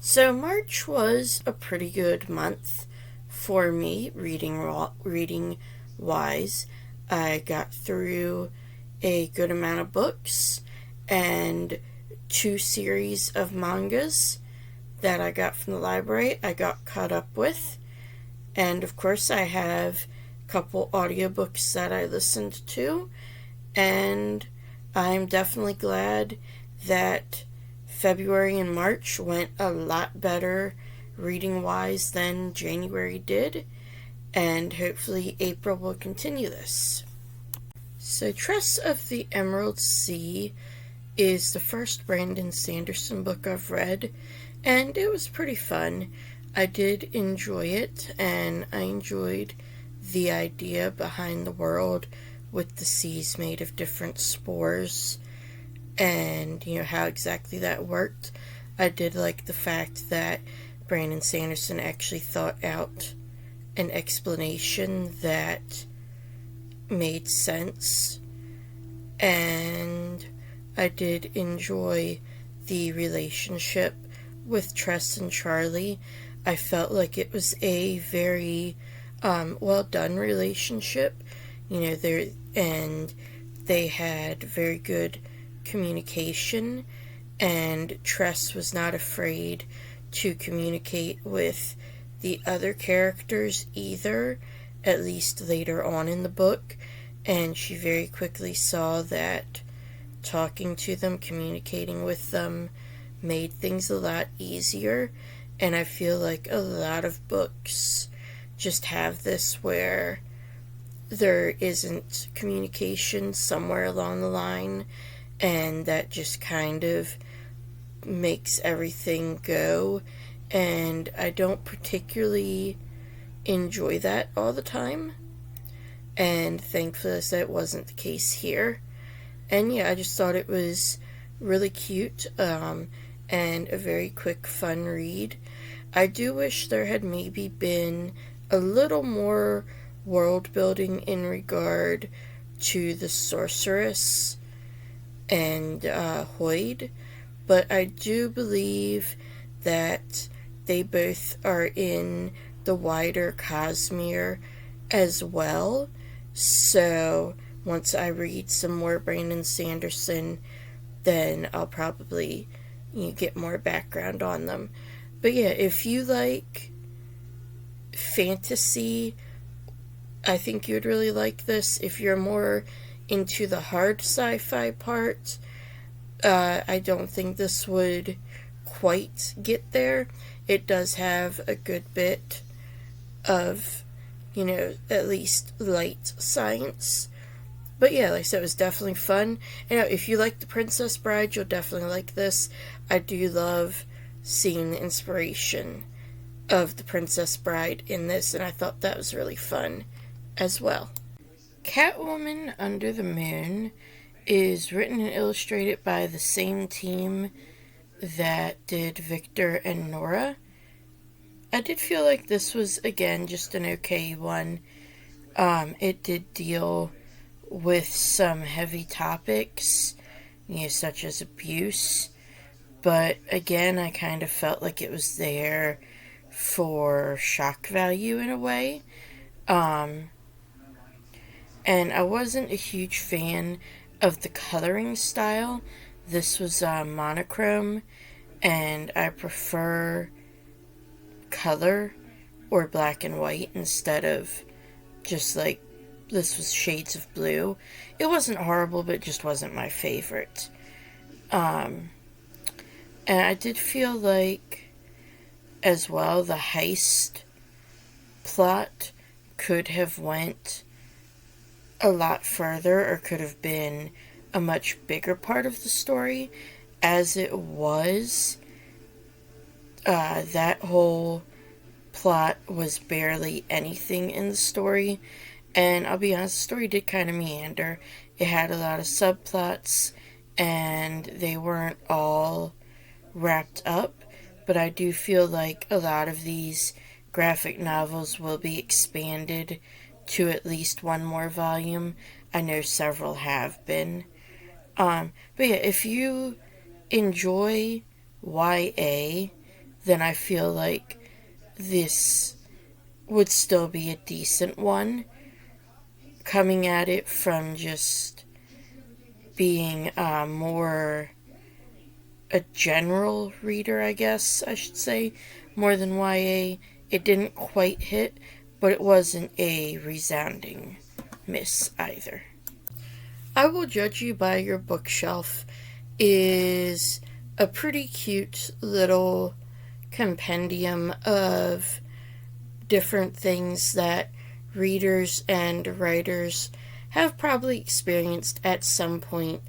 So March was a pretty good month for me reading wise. I got through a good amount of books and two series of mangas that I got from the library. I got caught up with, and of course I have a couple audiobooks that I listened to, and I'm definitely glad that February and March went a lot better reading wise than January did, and hopefully April will continue this. So, Tress of the Emerald Sea is the first Brandon Sanderson book I've read, and it was pretty fun. I did enjoy it, and I enjoyed the idea behind the world with the seas made of different spores and how exactly that worked. I did like the fact that Brandon Sanderson actually thought out an explanation that made sense, and I did enjoy the relationship with Tress and Charlie. I felt like it was a very well done relationship. They had very good communication, and Tress was not afraid to communicate with the other characters either, at least later on in the book, and she very quickly saw that talking to them, communicating with them, made things a lot easier. And I feel like a lot of books just have this where there isn't communication somewhere along the line, and that just kind of makes everything go, and I don't particularly enjoy that all the time, and thankfully that wasn't the case here. And yeah, I just thought it was really cute, and a very quick, fun read. I do wish there had maybe been a little more world building in regard to the sorceress and Hoid, but I do believe that they both are in the wider Cosmere as well. So once I read some more Brandon Sanderson, then I'll probably get more background on them. But yeah, if you like fantasy, I think you'd really like this. If you're more into the hard sci-fi part, I don't think this would quite get there. It does have a good bit of, at least light science. But yeah, like I said, it was definitely fun. If you like The Princess Bride, you'll definitely like this. I do love seeing the inspiration of The Princess Bride in this, and I thought that was really fun as well. Catwoman Under the Moon is written and illustrated by the same team that did Victor and Nora. I did feel like this was, again, just an okay one. It did deal with some heavy topics, such as abuse, but again, I kind of felt like it was there for shock value in a way. And I wasn't a huge fan of the coloring style. This was monochrome, and I prefer color or black and white instead of just like this was shades of blue. It wasn't horrible, but it just wasn't my favorite. And I did feel like, as well, the heist plot could have went a lot further, or could have been a much bigger part of the story. As it was, that whole plot was barely anything in the story, and I'll be honest, the story did kind of meander. It had a lot of subplots, and they weren't all wrapped up, but I do feel like a lot of these graphic novels will be expanded to at least one more volume. I know several have been. But yeah, if you enjoy YA, then I feel like this would still be a decent one. Coming at it from just being more a general reader, I guess I should say, more than YA, it didn't quite hit, but it wasn't a resounding miss either. I Will Judge You by Your Bookshelf is a pretty cute little compendium of different things that readers and writers have probably experienced at some point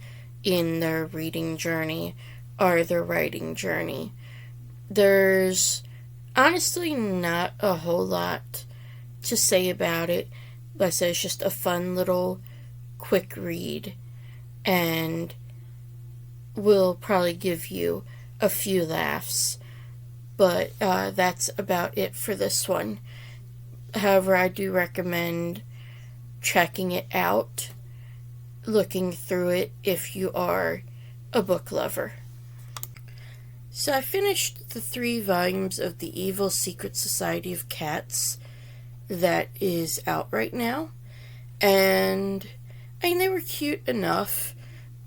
in their reading journey or their writing journey. There's honestly not a whole lot to say about it. Like I said, it's just a fun little quick read and will probably give you a few laughs, but that's about it for this one. However, I do recommend checking it out, looking through it if you are a book lover. So I finished the 3 volumes of The Evil Secret Society of Cats that is out right now, and I mean, they were cute enough,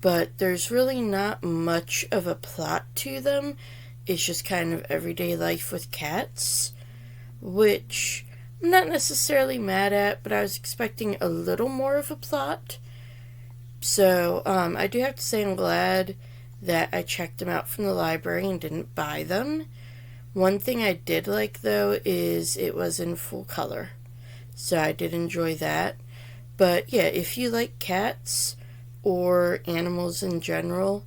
but there's really not much of a plot to them. It's just kind of everyday life with cats, which I'm not necessarily mad at, but I was expecting a little more of a plot. So, I do have to say I'm glad that I checked them out from the library and didn't buy them. One thing I did like, though, is it was in full color. So I did enjoy that. But yeah, if you like cats or animals in general,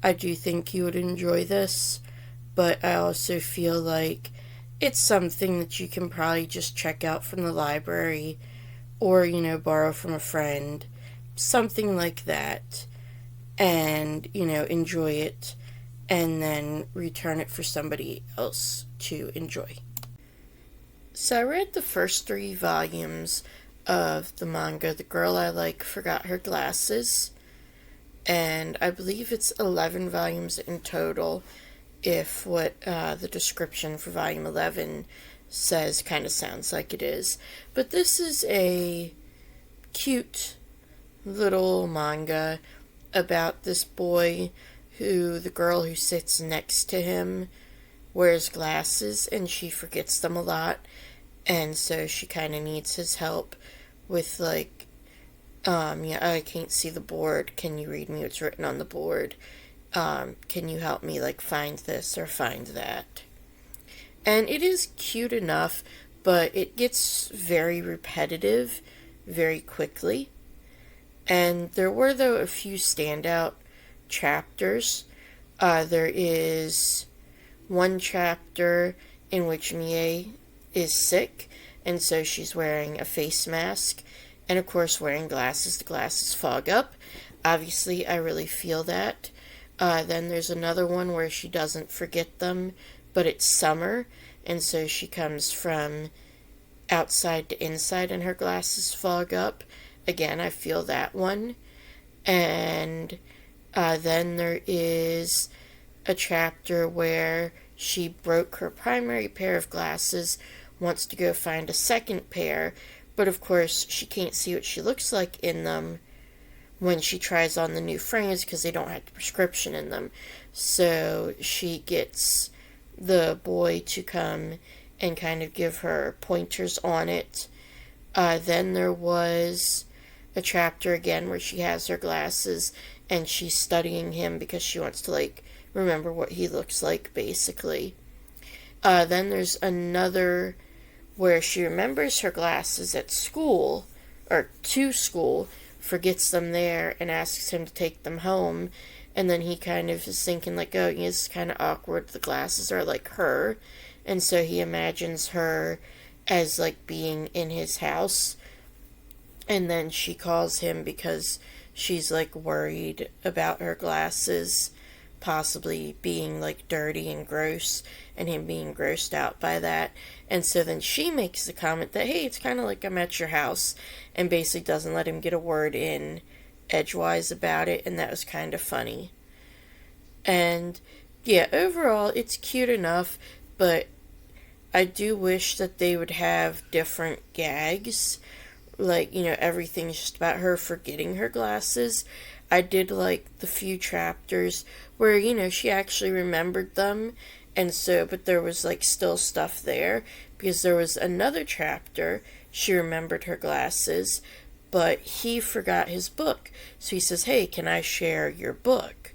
I do think you would enjoy this. But I also feel like it's something that you can probably just check out from the library or, borrow from a friend. Something like that. And, enjoy it and then return it for somebody else to enjoy. So I read the first 3 volumes of the manga The Girl I Like Forgot Her Glasses, and I believe it's 11 volumes in total, if what the description for volume 11 says kind of sounds like it is. But this is a cute little manga about this boy who the girl who sits next to him wears glasses and she forgets them a lot, and so she kind of needs his help with I can't see the board, can you read me what's written on the board, can you help me find this or find that. And it is cute enough, but it gets very repetitive very quickly. And there were, though, a few standout chapters. There is one chapter in which Mie is sick, and so she's wearing a face mask, and of course wearing glasses. The glasses fog up. Obviously, I really feel that. Then there's another one where she doesn't forget them, but it's summer, and so she comes from outside to inside and her glasses fog up. Again, I feel that one. And then there is a chapter where she broke her primary pair of glasses, wants to go find a second pair, but of course she can't see what she looks like in them when she tries on the new frames because they don't have the prescription in them. So she gets the boy to come and kind of give her pointers on it. Then there was a chapter again where she has her glasses and she's studying him because she wants to remember what he looks like, basically. Then there's another where she remembers her glasses at school, or to school, forgets them there and asks him to take them home, and then he kind of is thinking oh, it's kind of awkward, the glasses are like her, and so he imagines her as being in his house. And then she calls him because she's worried about her glasses possibly being dirty and gross and him being grossed out by that. And so then she makes the comment that, hey, it's kind of like I'm at your house, and basically doesn't let him get a word in edgewise about it, and that was kind of funny. And yeah, overall it's cute enough, but I do wish that they would have different gags. Like, everything's just about her forgetting her glasses. I did like the few chapters where, she actually remembered them. And so, but there was like still stuff there because there was another chapter. She remembered her glasses, but he forgot his book. So he says, "Hey, can I share your book?"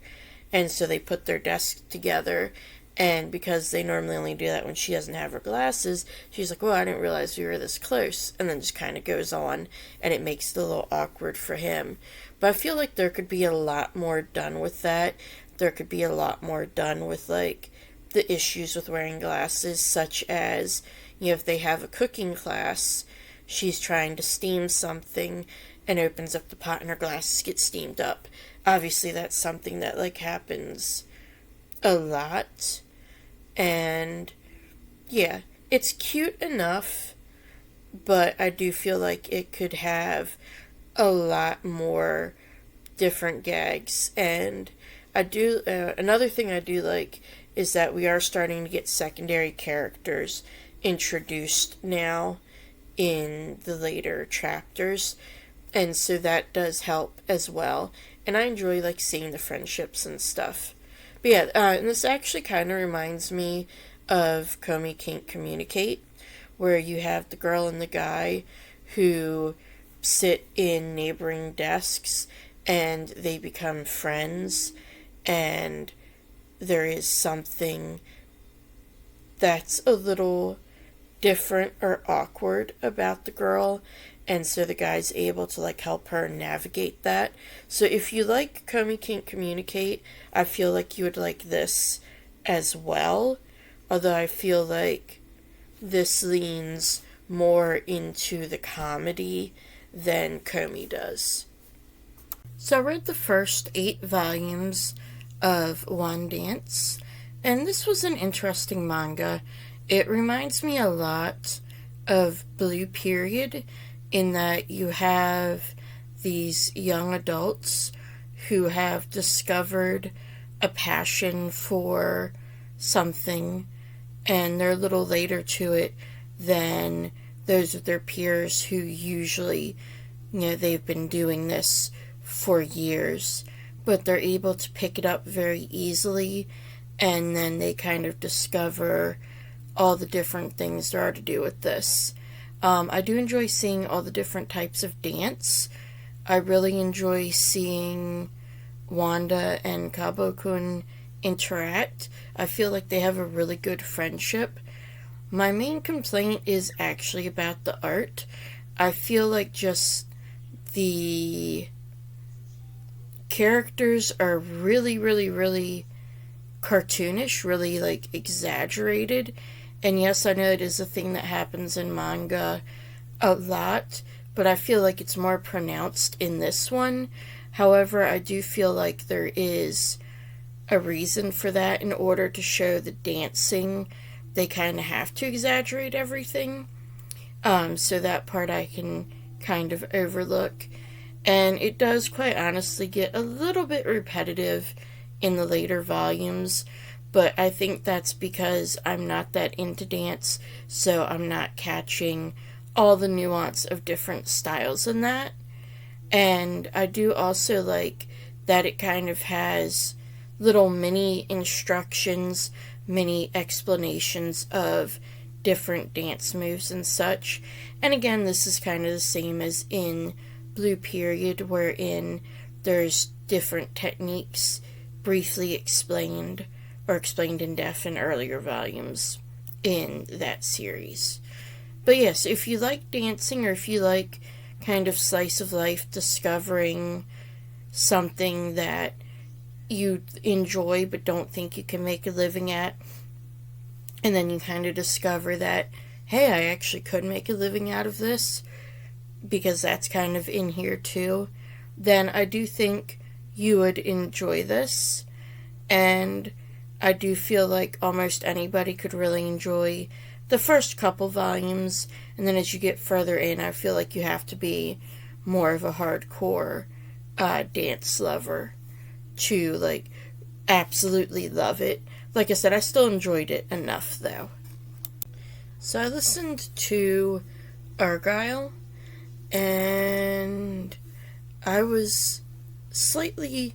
And so they put their desks together. And because they normally only do that when she doesn't have her glasses, she's like, "Well, I didn't realize we were this close." And then just kind of goes on, and it makes it a little awkward for him. But I feel like there could be a lot more done with that. There could be a lot more done with, like, the issues with wearing glasses, such as, if they have a cooking class, she's trying to steam something and opens up the pot and her glasses get steamed up. Obviously, that's something that, like, happens a lot. And yeah, it's cute enough, but I do feel like it could have a lot more different gags. And I do another thing I do like is that we are starting to get secondary characters introduced now in the later chapters, and so that does help as well. And I enjoy like seeing the friendships and stuff. But yeah, and this actually kind of reminds me of Komi Can't Communicate, where you have the girl and the guy who sit in neighboring desks and they become friends, and there is something that's a little different or awkward about the girl, and so the guy's able to like help her navigate that. So if you like Komi Can't Communicate, I feel like you would like this as well, although I feel like this leans more into the comedy than Komi does. So I read the first 8 volumes of One Dance, and this was an interesting manga. It reminds me a lot of Blue Period in that you have these young adults who have discovered a passion for something, and they're a little later to it than those of their peers who usually, they've been doing this for years, but they're able to pick it up very easily, and then they kind of discover all the different things there are to do with this. I do enjoy seeing all the different types of dance. I really enjoy seeing Wanda and Kabo-kun interact. I feel like they have a really good friendship. My main complaint is actually about the art. I feel like just the characters are really, really, really cartoonish, really, like, exaggerated. And yes, I know it is a thing that happens in manga a lot, but I feel like it's more pronounced in this one. However, I do feel like there is a reason for that. In order to show the dancing, they kind of have to exaggerate everything. So that part I can kind of overlook. And it does quite honestly get a little bit repetitive in the later volumes, but I think that's because I'm not that into dance, so I'm not catching all the nuance of different styles in that. And I do also like that it kind of has little mini instructions, mini explanations of different dance moves and such. And again, this is kind of the same as in Blue Period, wherein there's different techniques briefly explained or explained in depth in earlier volumes in that series. But yes, if you like dancing, or if you like kind of slice of life, discovering something that you enjoy but don't think you can make a living at, and then you kind of discover that, hey, I actually could make a living out of this, because that's kind of in here too, then I do think you would enjoy this. And I do feel like almost anybody could really enjoy the first couple volumes, and then as you get further in, I feel like you have to be more of a hardcore dance lover to like absolutely love it. like I said, I still enjoyed it enough, though. So I listened to Argylle, and I was slightly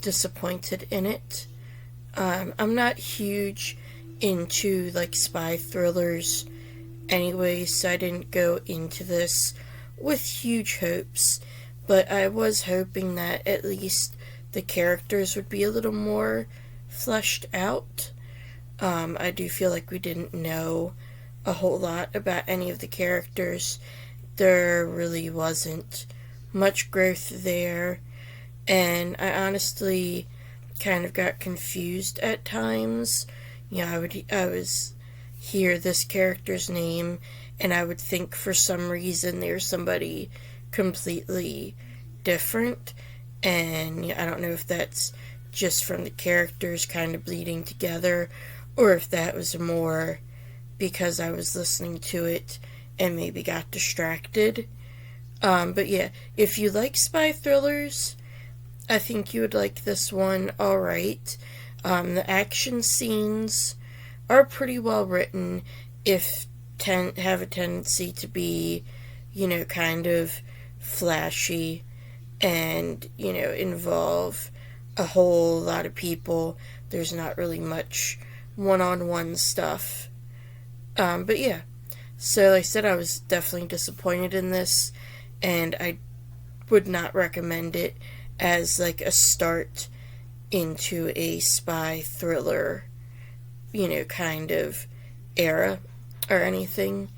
disappointed in it. I'm not huge into, like, spy thrillers anyway, so I didn't go into this with huge hopes, but I was hoping that at least the characters would be a little more fleshed out. I do feel like we didn't know a whole lot about any of the characters. There really wasn't much growth there, and I honestly kind of got confused at times. You know, I was hear this character's name, and I would think for some reason they're somebody completely different, and I don't know if that's just from the characters kind of bleeding together, or if that was more because I was listening to it and maybe got distracted. But yeah, if you like spy thrillers, I think you would like this one alright. The action scenes are pretty well written, if have a tendency to be, kind of flashy and, involve a whole lot of people. There's not really much one-on-one stuff. But yeah, so like I said, I was definitely disappointed in this, and I would not recommend it as like a start into a spy thriller, kind of era or anything.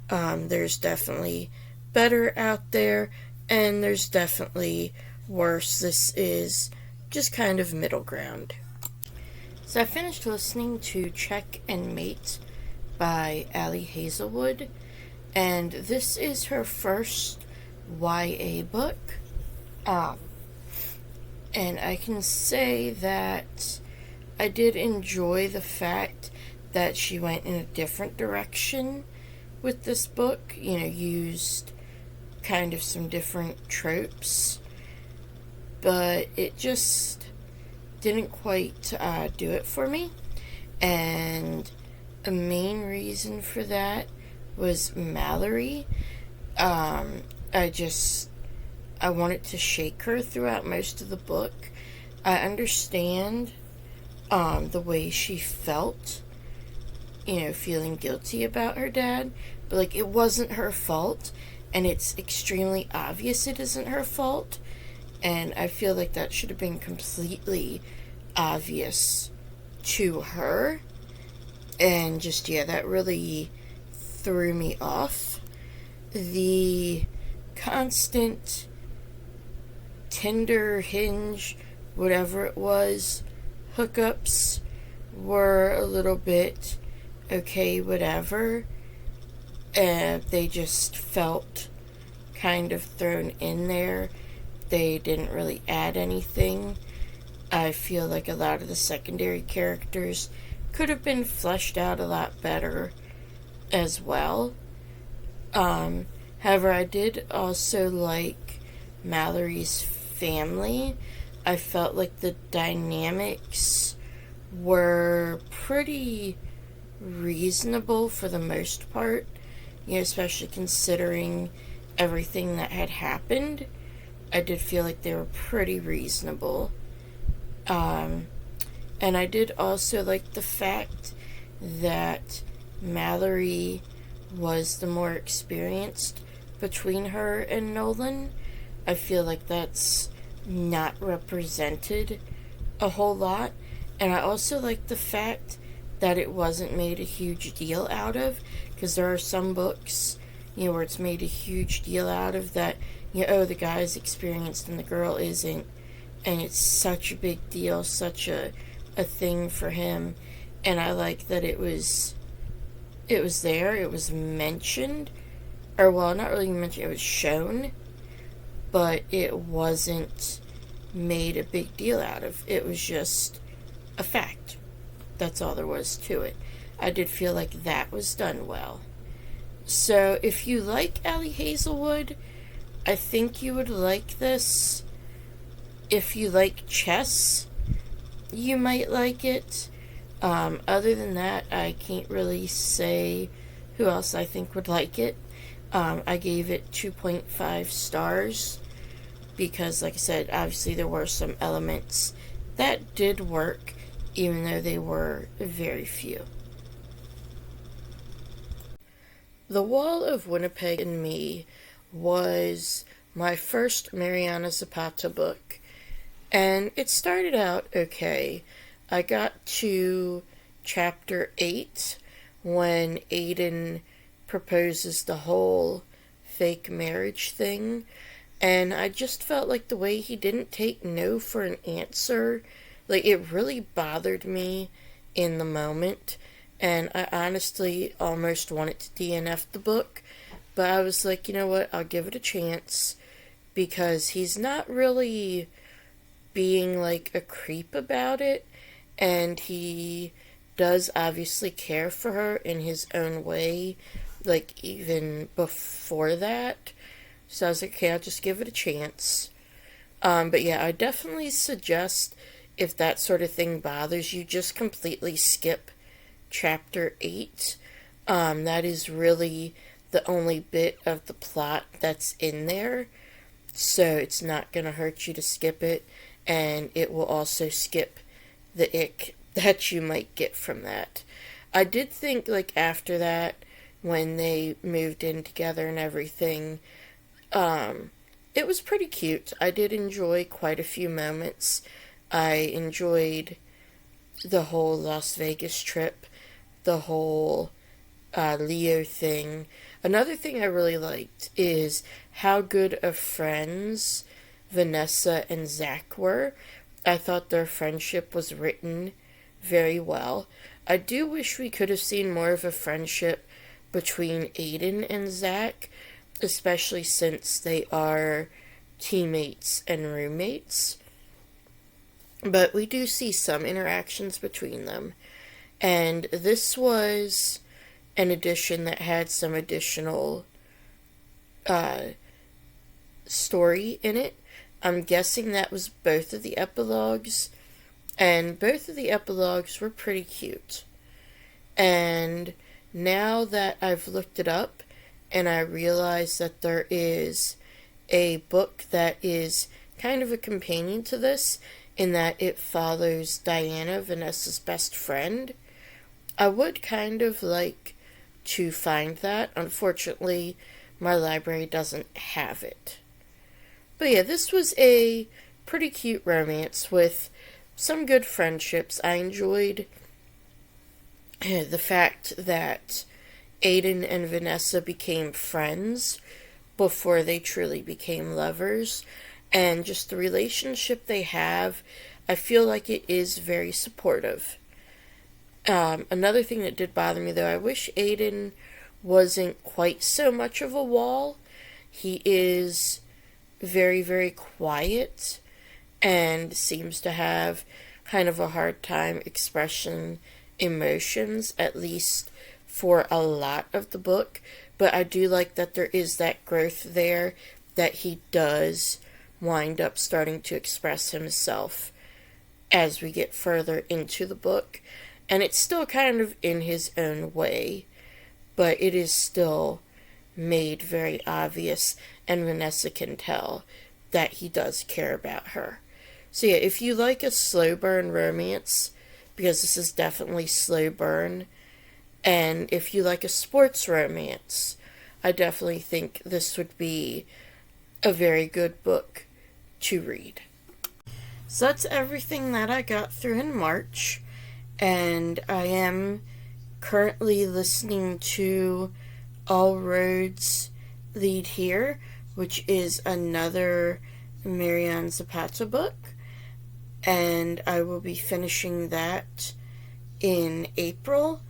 There's definitely better out there, and there's definitely worse. This is just kind of middle ground. So I finished listening to Check and Mate by Ali Hazelwood, and this is her first YA book. And I can say that I did enjoy the fact that she went in a different direction with this book, used kind of some different tropes, but it just didn't quite do it for me. And a main reason for that was Mallory. I wanted to shake her throughout most of the book. I understand the way she felt, feeling guilty about her dad, but like it wasn't her fault, and it's extremely obvious it isn't her fault, and I feel like that should have been completely obvious to her, and just, that really threw me off. The constant Tinder, Hinge, whatever it was, hookups were a little bit okay, whatever. They just felt kind of thrown in there. They didn't really add anything. I feel like a lot of the secondary characters could have been fleshed out a lot better as well. However, I did also like Mallory's family. I felt like the dynamics were pretty reasonable for the most part, especially considering everything that had happened. I did feel like they were pretty reasonable. And I did also like the fact that Mallory was the more experienced between her and Nolan. I feel like that's not represented a whole lot. And I also like the fact that it wasn't made a huge deal out of, because there are some books, where it's made a huge deal out of that, the guy's experienced and the girl isn't, and it's such a big deal, such a thing for him. And I like that it was there, it was mentioned, or well, not really mentioned, it was shown, but it wasn't made a big deal out of. It was just a fact. That's all there was to it. I did feel like that was done well. So if you like Ali Hazelwood, I think you would like this. If you like chess, you might like it. Other than that, I can't really say who else I think would like it. I gave it 2.5 stars because, like I said, obviously there were some elements that did work, even though they were very few. The Wall of Winnipeg and Me was my first Mariana Zapata book, and it started out okay. I got to chapter 8 when Aiden proposes the whole fake marriage thing, and I just felt like the way he didn't take no for an answer, like it really bothered me in the moment, and I honestly almost wanted to DNF the book, but I was like, you know what, I'll give it a chance, because he's not really being like a creep about it, and he does obviously care for her in his own way, like even before that. So I was like, okay, I'll just give it a chance. But yeah, I definitely suggest if that sort of thing bothers you, just completely skip chapter 8. That is really the only bit of the plot that's in there. So it's not going to hurt you to skip it, and it will also skip the ick that you might get from that. I did think, like, after that, when they moved in together and everything, it was pretty cute. I did enjoy quite a few moments. I enjoyed the whole Las Vegas trip, the whole Leo thing. Another thing I really liked is how good of friends Vanessa and Zach were. I thought their friendship was written very well. I do wish we could have seen more of a friendship between Aiden and Zach, especially since they are teammates and roommates. But we do see some interactions between them. And this was an edition that had some additional story in it. I'm guessing that was both of the epilogues, and both of the epilogues were pretty cute. And now that I've looked it up, and I realize that there is a book that is kind of a companion to this, in that it follows Diana, Vanessa's best friend, I would kind of like to find that. Unfortunately, my library doesn't have it. But yeah, this was a pretty cute romance with some good friendships. I enjoyed the fact that Aiden and Vanessa became friends before they truly became lovers, and just the relationship they have, I feel like it is very supportive. Another thing that did bother me, though, I wish Aiden wasn't quite so much of a wall. He is very, very quiet and seems to have kind of a hard time expressing emotions, at least for a lot of the book. But I do like that there is that growth there, that he does wind up starting to express himself as we get further into the book. And it's still kind of in his own way, but it is still made very obvious, and Vanessa can tell that he does care about her. So yeah, if you like a slow burn romance, because this is definitely slow burn, and if you like a sports romance, I definitely think this would be a very good book to read. So that's everything that I got through in March, and I am currently listening to All Roads Lead Here, which is another Mariana Zapata book, and I will be finishing that in April,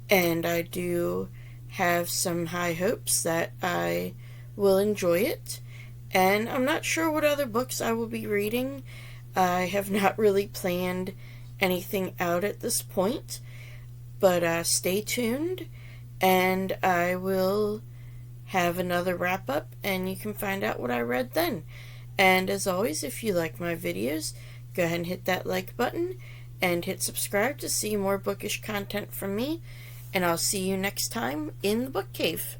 and I do have some high hopes that I will enjoy it. And I'm not sure what other books I will be reading. I have not really planned anything out at this point, but stay tuned, and I will have another wrap up, and you can find out what I read then. And as always, if you like my videos, go ahead and hit that like button, and hit subscribe to see more bookish content from me. And I'll see you next time in the book cave.